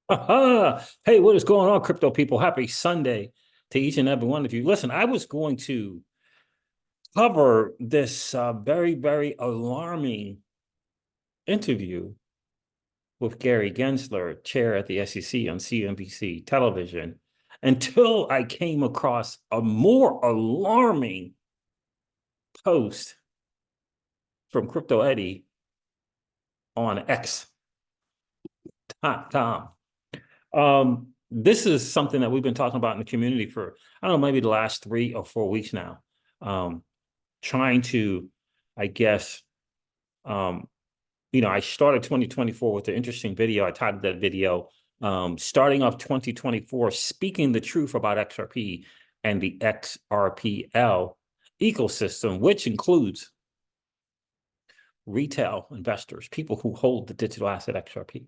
Hey, what is going on, crypto people? Happy Sunday to each and every one of you. Listen, I was going to cover this very, very alarming interview with Gary Gensler, chair at the SEC on CNBC television, until I came across a more alarming post from Crypto Eddie on X.com. This is something that we've been talking about in the community for, I don't know, maybe the last 3 or 4 weeks now. Trying to, I guess, um, I started 2024 with an interesting video. I titled that video, starting off 2024, speaking the truth about XRP and the XRPL ecosystem, which includes retail investors, people who hold the digital asset XRP.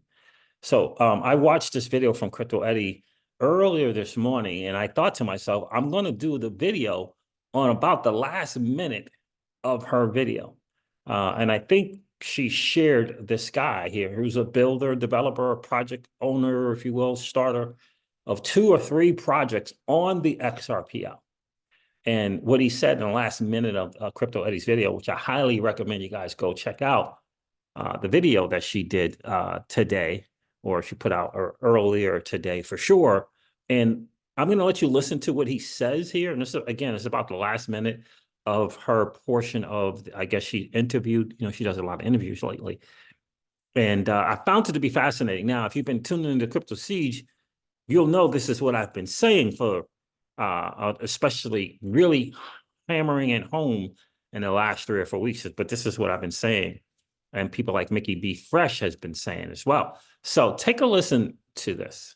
So I watched this video from Crypto Eddie earlier this morning, and I thought to myself, I'm going to do the video on about the last minute of her video. And I think she shared this guy here who's a builder, developer, project owner, if you will, starter of 2 or 3 projects on the XRPL. And what he said in the last minute of Crypto Eddie's video, which I highly recommend you guys go check out, the video that she did today, or she put out earlier today for sure. And I'm going to let you listen to what he says here. And this, again, is about the last minute of her portion of, I guess she interviewed, she does a lot of interviews lately. And I found it to be fascinating. Now, if you've been tuning into Crypto Siege, you'll know this is what I've been saying for, especially really hammering it home in the last 3 or 4 weeks. But this is what I've been saying. And people like Mickey B. Fresh has been saying as well. So take a listen to this.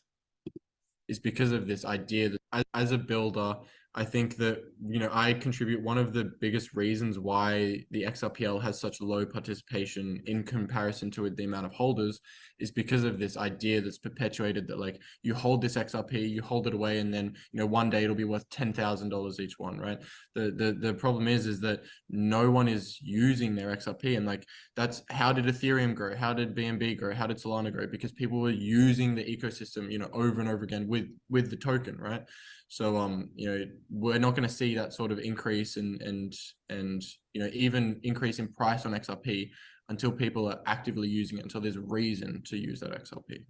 Is because of this idea that as a builder, I think that, I contribute one of the biggest reasons why the XRPL has such low participation in comparison to the amount of holders is because of this idea that's perpetuated that, like, you hold this XRP, you hold it away, and then, one day it'll be worth $10,000 each one, right? The problem is that no one is using their XRP, and like, that's how did Ethereum grow? How did BNB grow? How did Solana grow? Because people were using the ecosystem, over and over again with the token, right? So we're not going to see that sort of increase and even increase in price on XRP until people are actively using it, until there's a reason to use that XRP,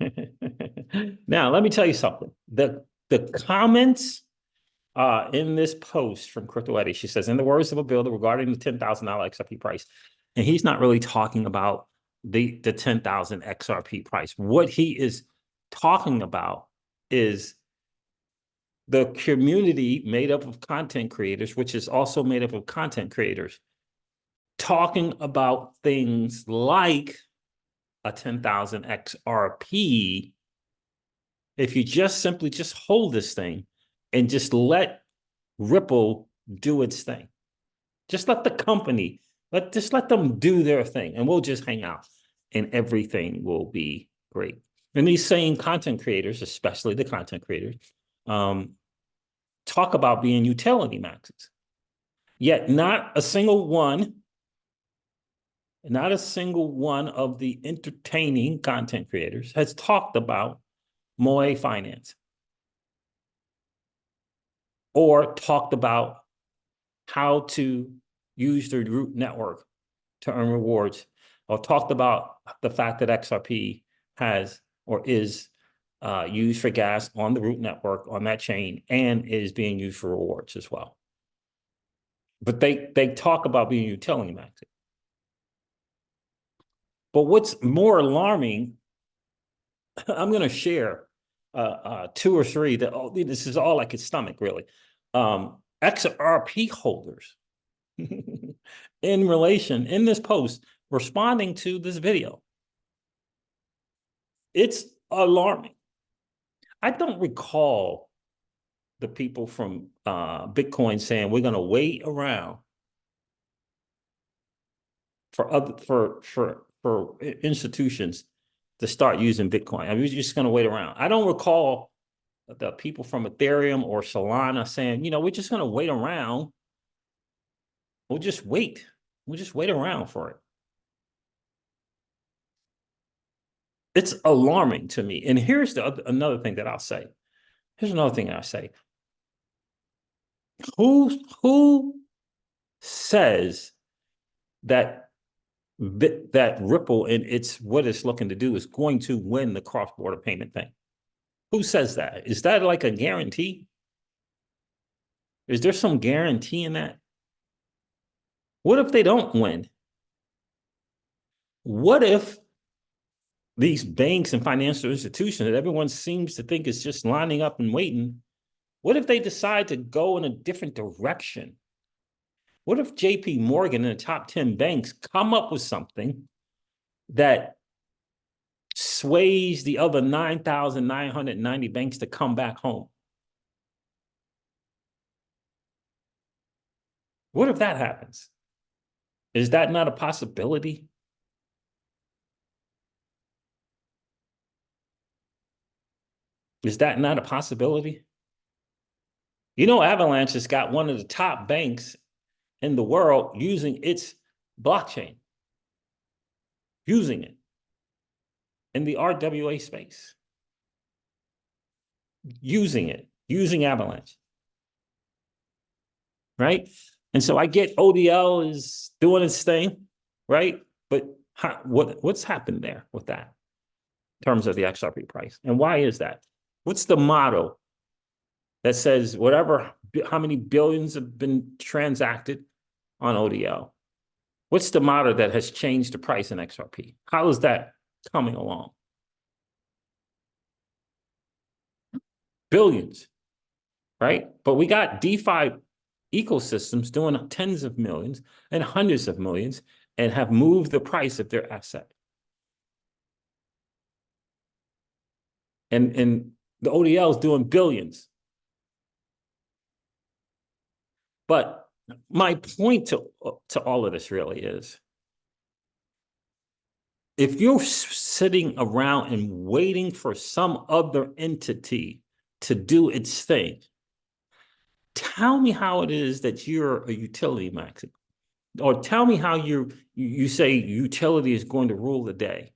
right? Now, let me tell you something. The comments in this post from Crypto Eddie, she says, in the words of a builder regarding the $10,000 XRP price, and he's not really talking about the 10,000 XRP price. What he is talking about is the community made up of content creators, which is also made up of content creators, talking about things like a 10,000 XRP. If you just simply just hold this thing and just let Ripple do its thing, just let the company, just let them do their thing, and we'll just hang out and everything will be great. And these same content creators, especially the content creators, talk about being utility maxes. Yet not a single one of the entertaining content creators has talked about Moe Finance or talked about how to use the root network to earn rewards, or talked about the fact that XRP has or is used for gas on the root network on that chain and is being used for rewards as well. But they talk about being utility maxing. But what's more alarming, I'm going to share 2 or 3 that this is all I could stomach, really. XRP holders in this post responding to this video. It's alarming. I don't recall the people from Bitcoin saying we're going to wait around for institutions to start using Bitcoin. I mean, we're just going to wait around. I don't recall the people from Ethereum or Solana saying, we're just going to wait around. We'll just wait. We'll just wait around for it. It's alarming to me. And here's another thing that I'll say. Here's another thing I'll say. Who says that that Ripple and it's what it's looking to do is going to win the cross-border payment thing? Who says that? Is that like a guarantee? Is there some guarantee in that? What if they don't win? What if these banks and financial institutions that everyone seems to think is just lining up and waiting, what if they decide to go in a different direction? What if JP Morgan and the top 10 banks come up with something that sways the other 9,990 banks to come back home? What if that happens? Is that not a possibility? Is that not a possibility? You know, Avalanche has got one of the top banks in the world using its blockchain, using it in the RWA space, using Avalanche, right? And so I get ODL is doing its thing, right? But what's happened there with that in terms of the XRP price? And why is that? What's the motto that says whatever, how many billions have been transacted on ODL? What's the motto that has changed the price in XRP? How is that coming along? Billions, right? But we got DeFi ecosystems doing tens of millions and hundreds of millions and have moved the price of their asset. And the ODL is doing billions. But my point to all of this really is, if you're sitting around and waiting for some other entity to do its thing, tell me how it is that you're a utility maxi, or tell me how you say utility is going to rule the day.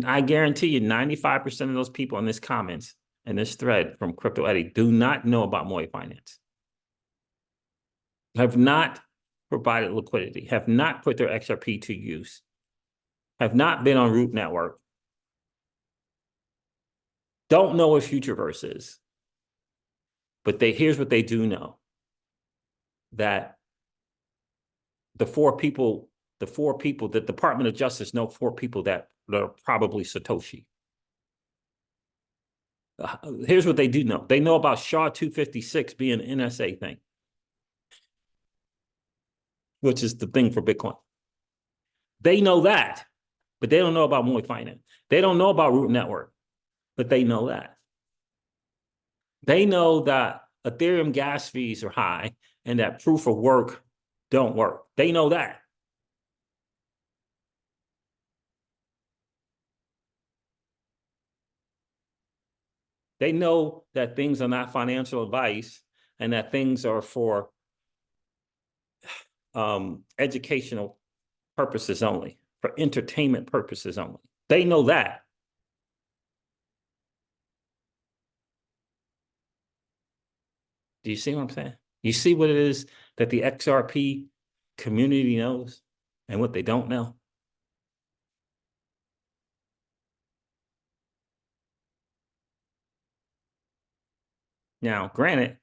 I guarantee you 95% of those people in this comments and this thread from Crypto Eddie do not know about Moy Finance, have not provided liquidity, have not put their XRP to use, have not been on Root Network, don't know what Futureverse is. But here's what they do know, that the four people, the Department of Justice know 4 people that are probably Satoshi. Here's what they do know. They know about SHA-256 being an NSA thing, which is the thing for Bitcoin. They know that, but they don't know about Moy Finance. They don't know about Root Network, but they know that. They know that Ethereum gas fees are high and that proof of work don't work. They know that. They know that things are not financial advice and that things are for educational purposes only, for entertainment purposes only. They know that. Do you see what I'm saying? You see what it is that the XRP community knows and what they don't know? Now, granted,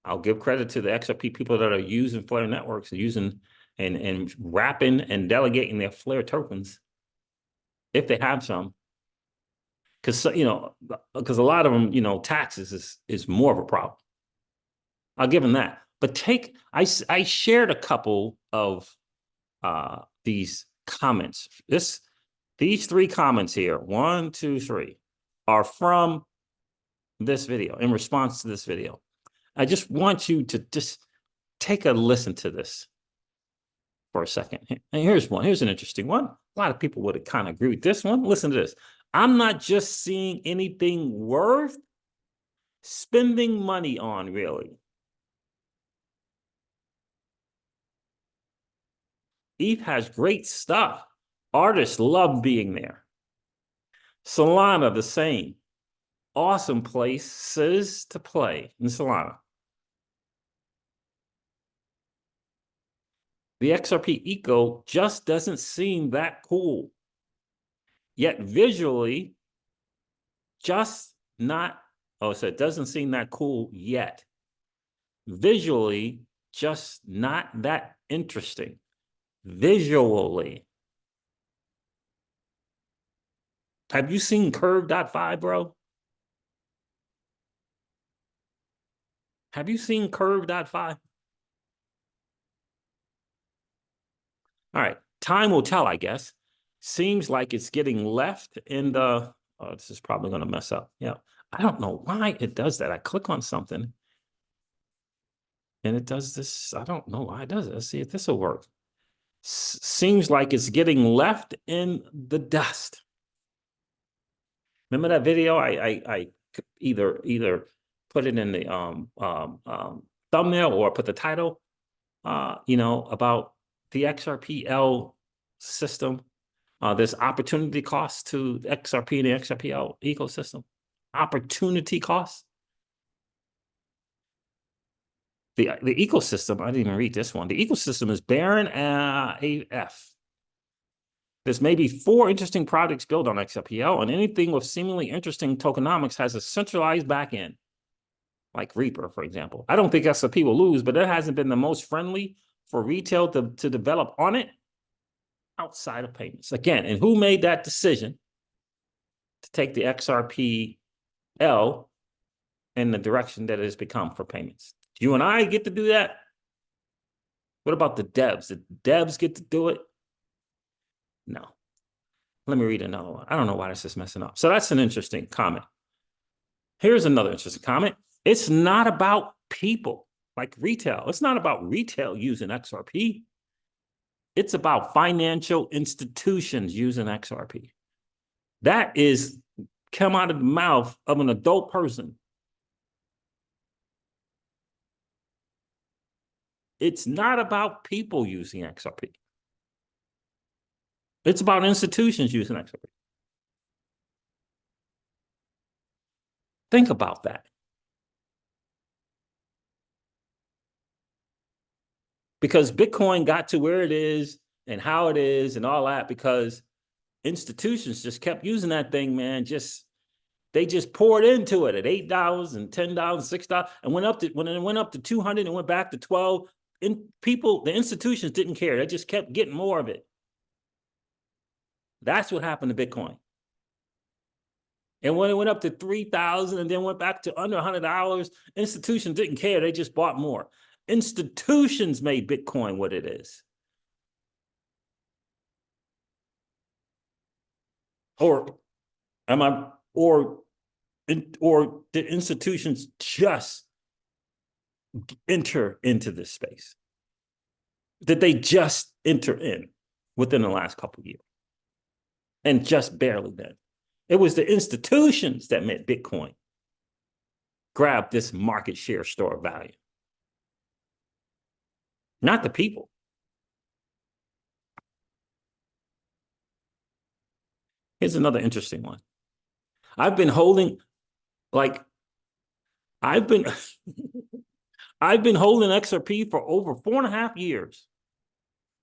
I'll give credit to the XRP people that are using Flare networks, using and wrapping and delegating their Flare tokens, if they have some. Because, you know, because a lot of them, you know, taxes is more of a problem. I'll give them that. But I shared a couple of these comments. These 3 comments here, 1, 2, 3, are from this video, in response to this video. I just want you to just take a listen to this for a second. And here's one. Here's an interesting one. A lot of people would have kind of agree with this one. Listen to this. I'm not just seeing anything worth spending money on, really. ETH has great stuff, Artists love being there. Solana, the same. Awesome places to play in Solana. The XRP eco just doesn't seem that cool. Yet visually, just not, oh, so it doesn't seem that cool yet. Visually, just not that interesting. Visually. Have you seen Curve.5, bro? Have you seen Curve.5? All right, time will tell, I guess. Seems like it's getting left in the, oh, this is probably going to mess up. Yeah, I don't know why it does that. I click on something and it does this. I don't know why it does it. Let's see if this will work. Seems like it's getting left in the dust. Remember that video? I either put it in the thumbnail or put the title, about the XRPL system. There's opportunity costs to XRP and the XRPL ecosystem. Opportunity costs. The ecosystem, I didn't even read this one. The ecosystem is barren AF. There's maybe 4 interesting projects built on XRPL, and anything with seemingly interesting tokenomics has a centralized backend, like Reaper, for example. I don't think XRP will lose, but it hasn't been the most friendly for retail to develop on it outside of payments. Again, and who made that decision to take the XRPL in the direction that it has become for payments? You and I get to do that? What about the devs? Did devs get to do it? No. Let me read another one. I don't know why this is messing up. So that's an interesting comment. Here's another interesting comment. It's not about people like retail. It's not about retail using XRP. It's about financial institutions using XRP. That is come out of the mouth of an adult person. It's not about people using XRP. It's about institutions using XRP. Think about that. Because Bitcoin got to where it is and how it is and all that because institutions just kept using that thing, man. They just poured into it at $8 and $10, $6, and when it went up to 200 and went back to 12. The institutions didn't care. They just kept getting more of it. That's what happened to Bitcoin. And when it went up to 3,000 and then went back to under $100, institutions didn't care. They just bought more. Institutions made Bitcoin what it is. Or did institutions just enter into this space? Did they just enter in within the last couple of years? And just barely then. It was the institutions that made Bitcoin grab this market share store of value, not the people. Here's another interesting one. I've been holding XRP for over 4.5 years,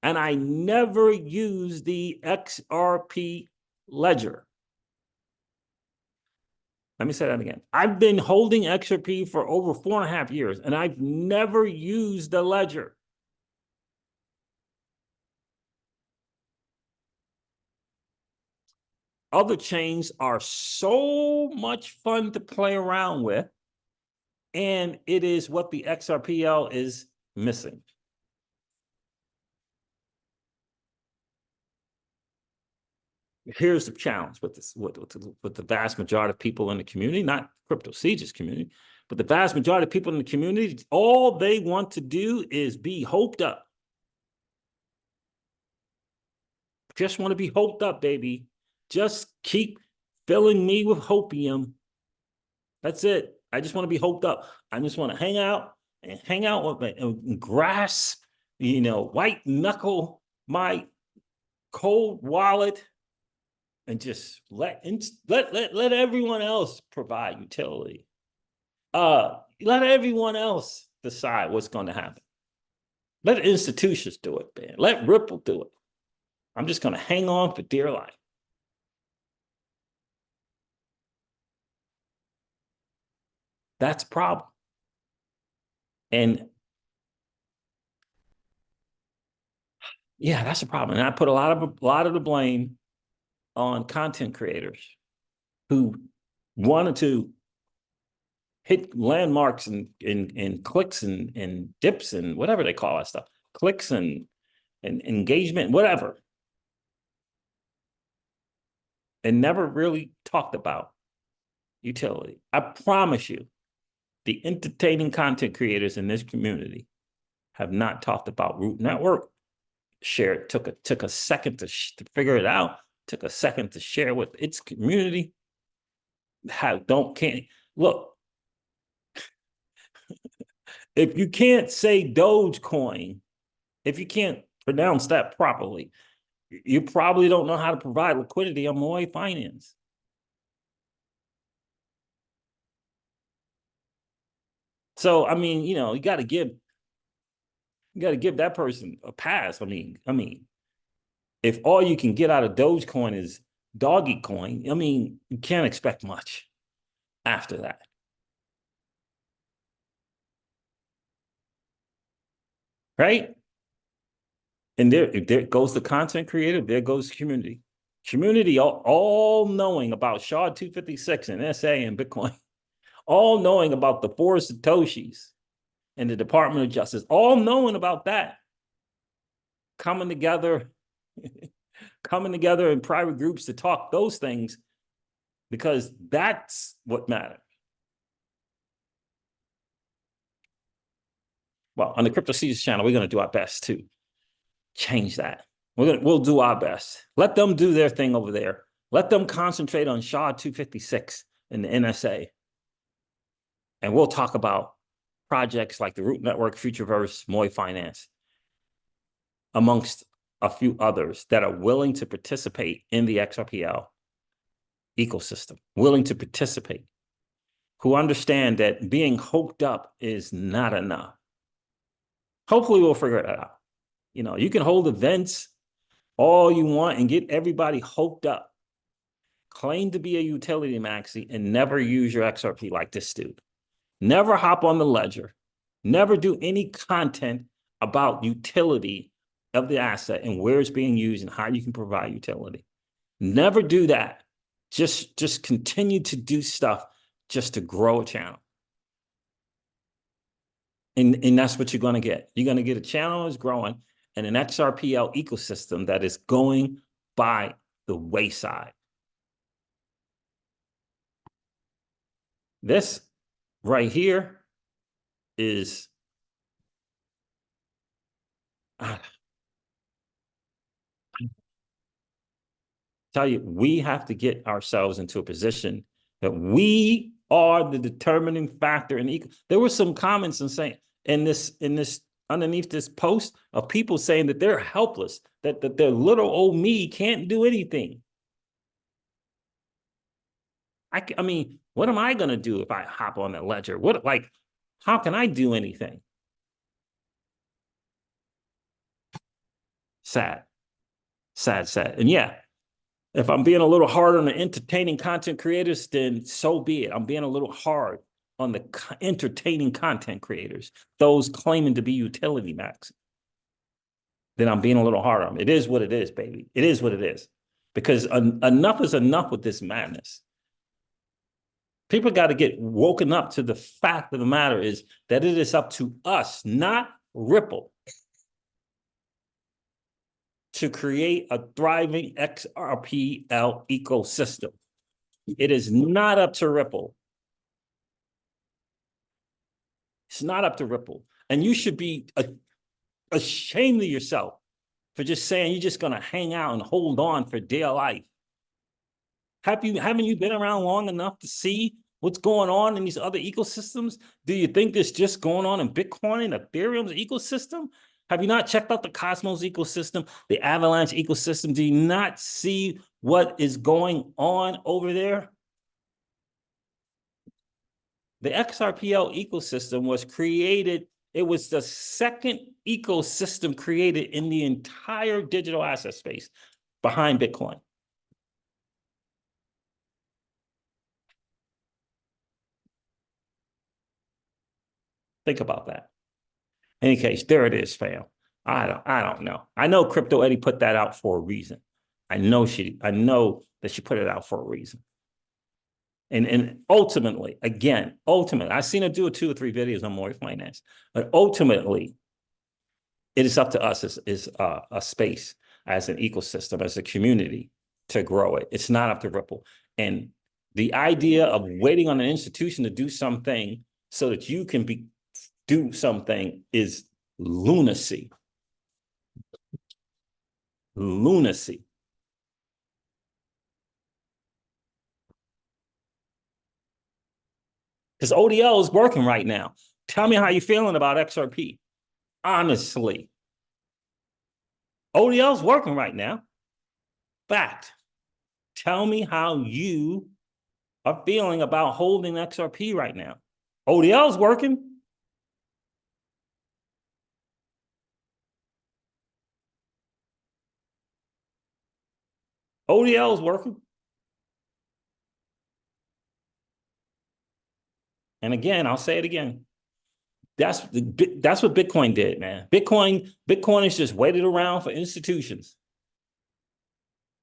and I never used the XRP ledger. Let me say that again. I've been holding XRP for over 4.5 years, and I've never used the ledger. Other chains are so much fun to play around with, and it is what the XRPL is missing. Here's the challenge with this, with the vast majority of people in the community, not Crypto Siege's community, but the vast majority of people in the community, all they want to do is be hoped up. Just want to be hoped up, baby. Just keep filling me with hopium. That's it. I just want to be hoped up. I just want to hang out with and grasp, white knuckle my cold wallet and just let everyone else provide utility. Let everyone else decide what's going to happen. Let institutions do it, man. Let Ripple do it. I'm just going to hang on for dear life. That's a problem. And yeah, that's a problem. And I put a lot of the blame on content creators who wanted to hit landmarks and clicks and dips and whatever they call that stuff, clicks and engagement, whatever, and never really talked about utility. I promise you, the entertaining content creators in this community have not talked about Root Network. Took a second to figure it out. Took a second to share with its community. Look. If you can't say Dogecoin, if you can't pronounce that properly, you probably don't know how to provide liquidity on Moai Finance. So, I mean, you know, you got to give that person a pass. I mean, if all you can get out of Dogecoin is doggy coin, I mean, you can't expect much after that. Right? And there goes the content creator, there goes community. Community all knowing about SHA-256 and SA and Bitcoin, all knowing about the 4 Satoshis and the Department of Justice, all knowing about that, coming together in private groups to talk those things, because that's what matters. Well, on the Crypto Seasons channel, we're going to do our best to change that. We'll do our best. Let them do their thing over there. Let them concentrate on SHA-256 and the NSA. And we'll talk about projects like the Root Network, Futureverse, Moai Finance, amongst a few others that are willing to participate in the XRPL ecosystem, willing to participate, who understand that being hoped up is not enough. Hopefully we'll figure it out. You know, you can hold events all you want and get everybody hoped up, claim to be a utility maxi, and never use your XRP like this dude. Never hop on the ledger. Never do any content about utility of the asset and where it's being used and how you can provide utility. Never do that. Just continue to do stuff just to grow a channel. And that's what you're going to get. You're going to get a channel that's growing and an XRPL ecosystem that is going by the wayside. This right here is tell you, we have to get ourselves into a position that we are the determining factor in there were some comments and saying in this underneath this post of people saying that they're helpless, that their little old me can't do anything. I mean, what am I going to do if I hop on that ledger? How can I do anything? Sad. And yeah, if I'm being a little hard on the entertaining content creators, then so be it. I'm being a little hard on the entertaining content creators, those claiming to be utility max. Then I'm being a little hard on them. It is what it is, baby. It is what it is. Because enough is enough with this madness. People got to get woken up to the fact of the matter is that it is up to us, not Ripple, to create a thriving XRPL ecosystem. It is not up to Ripple. It's not up to Ripple. And you should be ashamed of yourself for just saying you're just going to hang out and hold on for dear life. Haven't you been around long enough to see what's going on in these other ecosystems? Do you think this just going on in Bitcoin and Ethereum's ecosystem? Have you not checked out the Cosmos ecosystem, the Avalanche ecosystem? Do you not see what is going on over there? The XRPL ecosystem was created. It was the second ecosystem created in the entire digital asset space behind Bitcoin. Think about that. In any case, there it is, fam. I don't know. I know Crypto Eddie put that out for a reason. I know that she put it out for a reason. And ultimately, I've seen her do 2 or 3 videos on More Finance, but ultimately, it is up to us as a space, as an ecosystem, as a community to grow it. It's not up to Ripple. And the idea of waiting on an institution to do something so that you can do something is lunacy. Lunacy. Because ODL is working right now. Tell me how you're feeling about XRP. Honestly. ODL is working right now. Fact. Tell me how you are feeling about holding XRP right now. ODL is working. ODL is working. And again, I'll say it again. That's what Bitcoin did, man. Bitcoiners just waited around for institutions.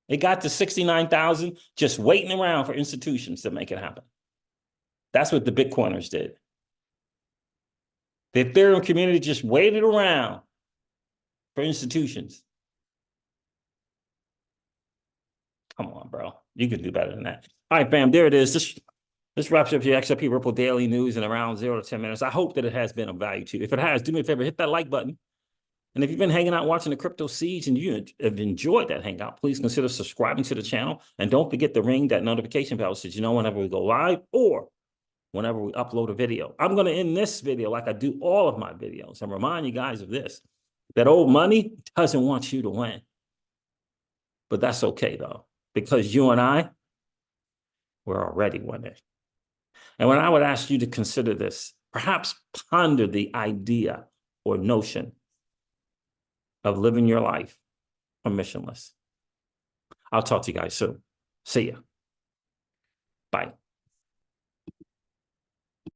It got to 69,000 just waiting around for institutions to make it happen. That's what the Bitcoiners did. The Ethereum community just waited around for institutions. Come on, bro. You can do better than that. All right, fam, there it is. This wraps up your XRP Ripple Daily News in around 0 to 10 minutes. I hope that it has been of value to you. If it has, do me a favor, hit that like button. And if you've been hanging out watching the Crypto Siege and you have enjoyed that hangout, please consider subscribing to the channel. And don't forget to ring that notification bell so you know whenever we go live or whenever we upload a video. I'm going to end this video like I do all of my videos and remind you guys of this, that old money doesn't want you to win. But that's okay, though, because you and I, we're already winning. And when I would ask you to consider this, perhaps ponder the idea or notion of living your life permissionless. I'll talk to you guys soon. See ya. Bye.